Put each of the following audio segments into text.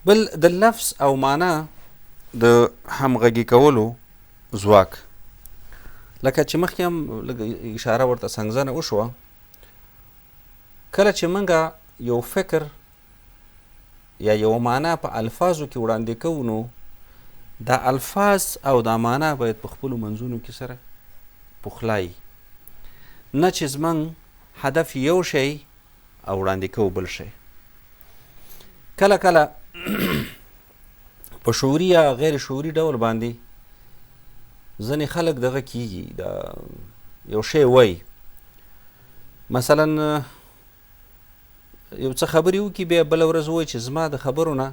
بل د لفظ او معنا د همغږي کولو ځواک، لکه چې مخکې هم لږ اشاره ورته څنګزنه وشوه، کله چې موږ یو فکر یا یو معنا په الفاظو کې وړاندې کوو، نو دا الفاظ او دا معنا باید په خپلو منځونو کې سره پخلای، نه چې زموږ هدف یو شی او وړاندې کوو بل شی. کله کله په شعوري یا غیر شعوري ډول باندې ځینې خلک دغه کیږي، دا یو شی وایي، مثلا یو څه خبرې وکړي، بیا بله ورځ وایي چې زما د خبرو نه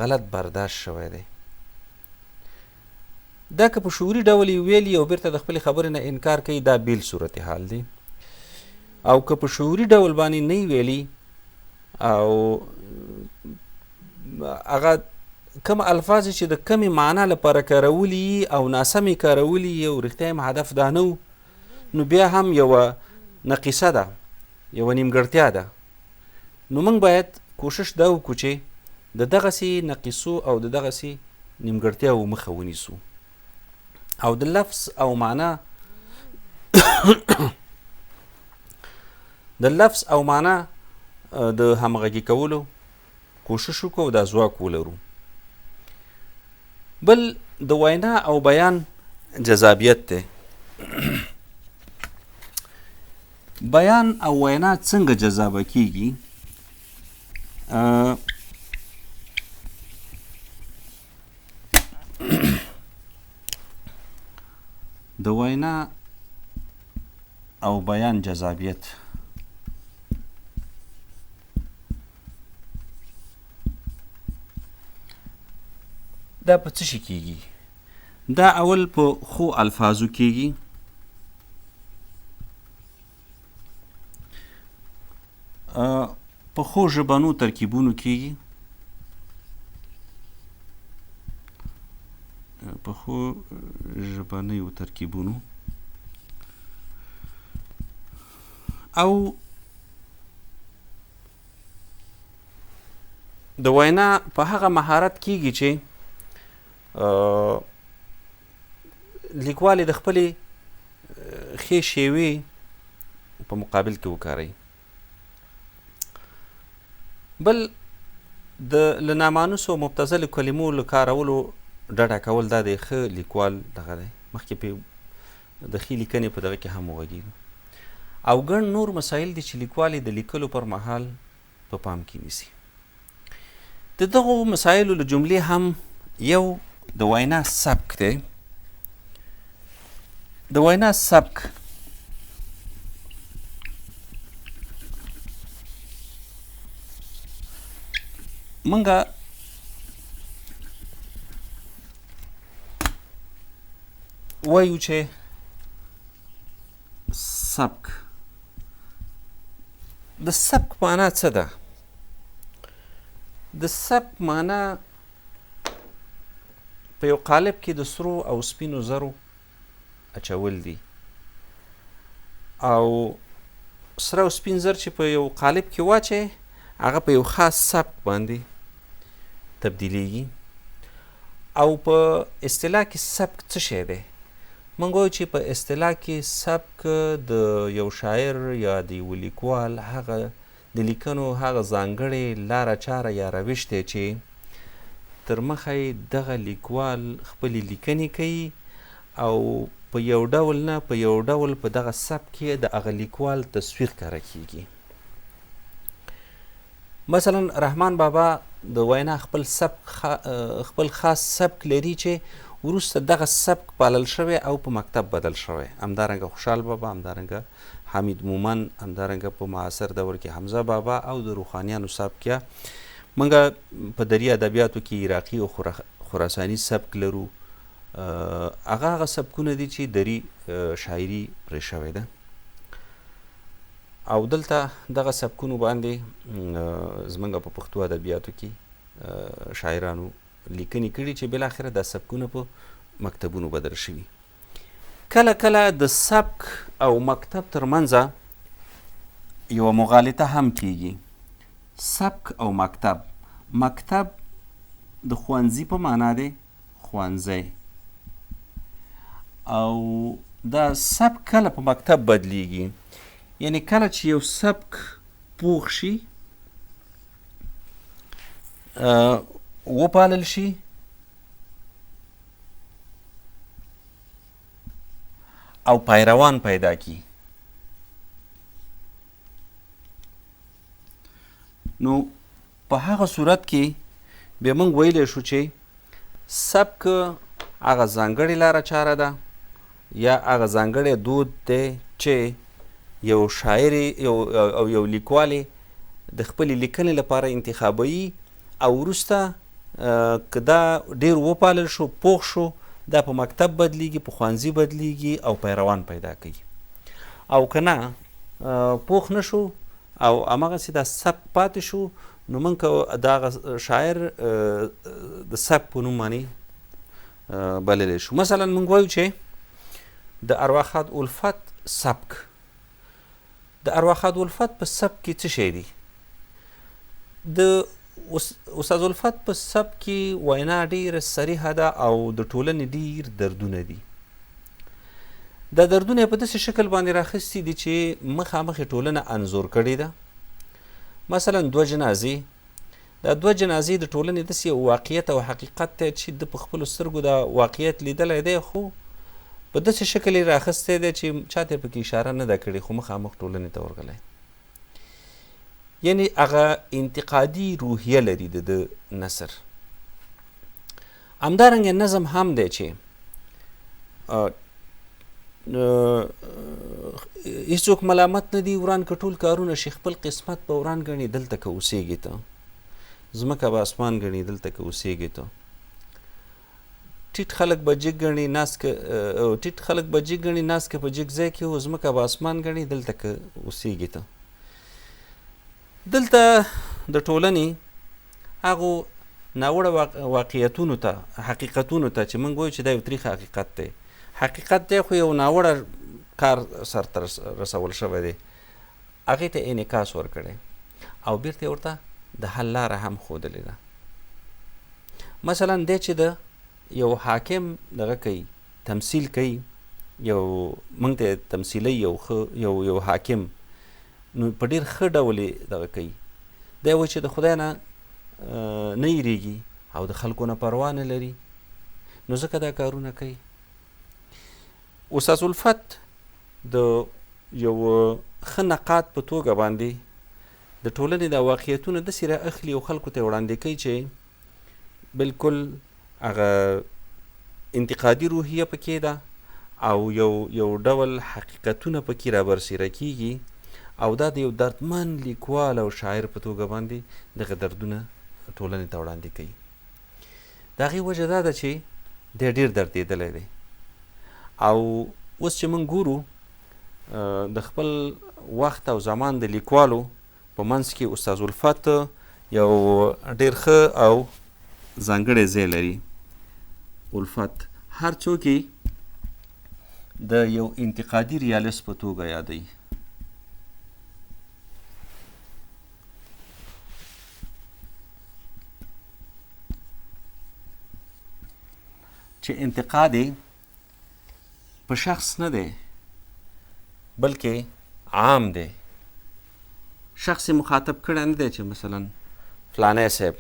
غلط برداشت شوی دی. دا که په شعوري ډول یې ویلي او بیرته د خپلې خبرې نه انکار کوي، دا بیل صورتحال دی. او که په شعوري ډول باندې نه ویلي او هغه کوم الفاظ چې د کمې معنا لپاره کارولي او ناسمې کارولي او رښتیا هم هدف دا نه، نو بیا هم یوه نقیصه ده، یوه نیمګړتیا ده. نو موږ باید کوشش دا وکړو چې د دغسې نقیصو او د دغسې نیمګړتیاو مخه ونیسو، او د لفظ او معنا د لفظ او معنا د همغږي کولو کوشش وکړو او دا ځواک ولرو. بل د وینا او بیان جذابیت دی. بیان او وینا څنګه جذابه کیږي؟ د وینا او بیان جذابیت دا په څه شي کیږي؟ دا اول په خو الفاظو کیږي، په خو ژبنو ترکیبونو کیږي، په خو ژبنیو ترکیبونو، او د وینا په هغه مهارت کیږي چې لیکوال د خپلې ښې شیوې په مقابل کې وکاروي. بل د له نامانوسو مبتذلو کلمو له کارولو ډډه کول، دا د ښه لیکوال دغه دی، مخکې په د ښې لیکنې په دغه کې هم وغږېږو. او ګڼ نور مسایل دي چې لیکوال د لیکلو پر مهال په پام کې نیسي. د دغو مسایلو له جملې هم یو د وینا سبک دی. د وینا سبک منګه وایو چې سبک، د سبک معنا څه ده؟ د سبک معنا په یو قالب کې د سرو او سپینو زرو اچول دي، او سره او سپین زر چې په یو قالب کې واچي، هغه په یو خاص سبک باندې تبدیلیږي. او په اصطلاح کې سبک څه شی دی؟ موږ وایو چې په اصطلاح کې سبک د یو شاعر یا د یو لیکوال هغه د لیکنو هغه ځانګړې لاره چاره یا روش دی چې تر مخه دغه لیکوال خپلې لیکنې کوي، او په یو ډول نه په یو ډول په دغه سبک کې د هغه لیکوال تصویر کاره کیږي. مثلا رحمان بابا د وینا خپل خاص سبک لري چې وروسته دغه سبک پالل شوی او په مکتب بدل شوی. همدارنګه خوشحال بابا، همدارنګه حمید مومن، همدارنګه په معاصر دور کې حمزه بابا او د روحانیانو سبک. یا موږ په دري ادبیاتو کې عراقي او خراساني سبک لرو، هغه سبکونه دي چې دري شاعري پرې شوی ده، او دلته دغه سبکونو باندې زمونږ په پښتو ادبیاتو کې شاعرانو لیکنې کړي چې بالاخره دا سبکونه په مکتبونو بدل شوي. کله کله د سبک او مکتب ترمنځ یوه مغالطه هم کیږي. سبک او مکتب د ښوونځي په معنا دی ښوونځی. او دا سبک کله په مکتب بدلیږي، یعنی کله چې یو سبک پوخ شي وپالل شي او پیروان پیدا کی. نو په هغه صورت کې بیا موږ ویلی شو چې سبک هغه ځانګړې لاره چاره ده یا هغه ځانګړی دود دی چې یو شاعر او یو لیکوال د خپلې لیکنې لپاره انتخابوي او وروسته که دا ډېر وپالل شو، پوخ شو، دا په مکتب بدلیږي، په ښوونځي بدلیږي او پیروان پیدا کوي. او که نه پوخ نه شو او همغسې دا سبک پاتې شو، نو موږ که د هغه شاعر د سبک په نوم باندې بللی شو. مثلا موږ وایو چې د ارواښاد الفت سبک، د ارواښاد الفت په سبک کې څه شی دی؟ د استاذ الفت په سبک کې وینا ډېره صریحه ده او د ټولنې ډېر دردونه دي. دا دردونه یې په داسې شکل باندې راخیستي دي چې مخامخ یې ټولنه انځور کړې ده. مثلا دوه جنازې، دا دوه جنازې د ټولنې داسې یو واقعیت او حقیقت دی چې د په خپلو سترګو دا واقعیت لیدلی دی، خو په داسې شکل یې راخیستی دی چې چاته یې پکې اشاره نه ده کړې، خو مخامخ ټولنې ته ورغلی. یعنی هغه انتقادي روحیه لري د نثر. همدارنګه نظم هم دی چې هیڅوک ملامت نه دی وران که ټول کارونه شي، خپل قسمت به وران ګڼي دلته که اوسېږي ته، ځمکه به اسمان ګڼي دلته که اوسېږي ته، ټیټ خلک به جګ ګڼي ناست که په جګ ځای کې و، ځمکه به اسمان ګڼي دلته که اوسېږي ته. دلته د ټولنې هغو ناوړه واقعیتونو ته، حقیقتونو ته چې موږ وایو چې دا یو تریخ حقیقت دی، حقیقت دی خو یو ناوړه کار سرته رسول شوی دی، هغې ته انعکاس ورکړی او بیرته ورته د حل لاره هم ښودلې ده. مثلا دی چې د یو حاکم دغه کوي، تمثیل کوي، یو موږ ته تمثیلی یو حاکم، نو په ډېر ښه ډول یې دغه کوي. دی وایي چې د خدای نه یېرېږي او د خلکو نه پروا نه لري، نو ځکه دا کارونه کوي. استاذ الفت د یو ښه نقاد په توګه باندې د ټولنې دا واقعیتونه داسې را اخلي او خلکو ته یې وړاندې کوي چې بلکل هغه انتقادي روحیه پکې ده او یو ډول حقیقتونه پکې را برسېره کېږي او دا د یو دردمن لیکوال او شاعر په توګه باندې دغه دردونه ټولنې ته وړاندې کوي. د هغې وجه دا ده چې دی ډېر دردېدلی دی. او اوس چې موږ ګورو د خپل وخت او زمان د لیکوالو په منځ کې استاذ الفت یو ډېر ښه او ځانګړی ځای لري. الفت هر څوک یې د یو انتقادي ریالیست په توګه یادوي. چې انتقاد په شخص نه دی بلکې عام دی. شخص مخاطب کړی نه دی چې مثلا فلانی صاحب،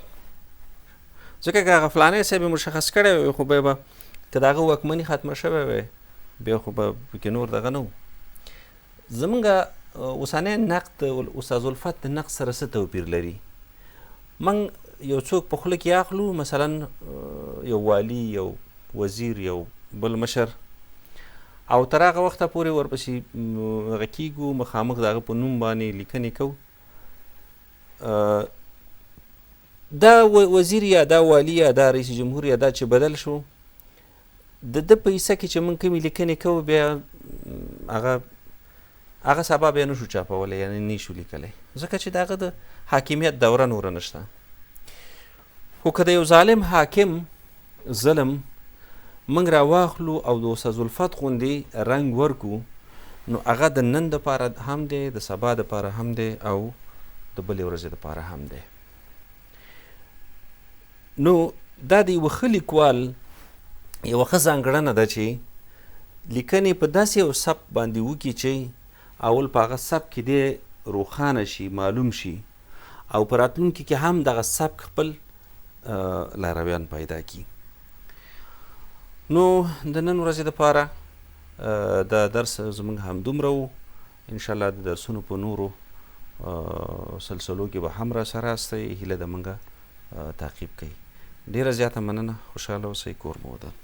ځکه که هغه فلانی صاحب مشخص کړی وی خو بیا به که د هغه واکمني ختمه شوی وی بیا خو به پکې نور دغه نه و. زمونږ اوسنی نقد استاذ الفت د نقد سره څه توپیر لري؟ موږ یو څوک په خوله کې اخلو، مثلا یو والي، یو وزیر، یو بل مشر، او تر هغه وخته پورې ورپسې هغه کېږو، مخامخ د هغه په نوم باندې لیکنې کوو. دا وزیر یا دا والی یا دا رئیس جمهور یا دا چې بدل شو، د ده په حصه کې چې موږ کومې لیکنې کوو بیا هغه سبا بیا نه شو چاپولی، یعنې نه شو لیکلی، ځکه چې د هغه د حاکمیت دوره نوره نشته. خو که د یو ظالم حاکم ظلم موږ راواخلو او د استاذ الفت غوندې رنګ ورکو، نو هغه د نن دپاره هم دی، د سبا دپاره هم دی او د بلې ورځې دپاره هم دی. نو دا د یوه ښه لیکوال یوه ښه ځانګړنه ده چې لیکنې په داسې یو سبک باندې وکړي چې اول په هغه سبک کې دی روښانه شي، معلوم شي، او په راتلونکي کې هم دغه سبک خپل لارویان پیدا کړي. نو د نن ورځې دپاره دا درس زموږ همدومره و. انشاءالله د درسونو په نورو سلسلو کې به هم را سره استئ. هیله ده موږ تعقیب کوئ. ډېره زیاته مننه. خوشحاله اوسئ. کور مو ودان.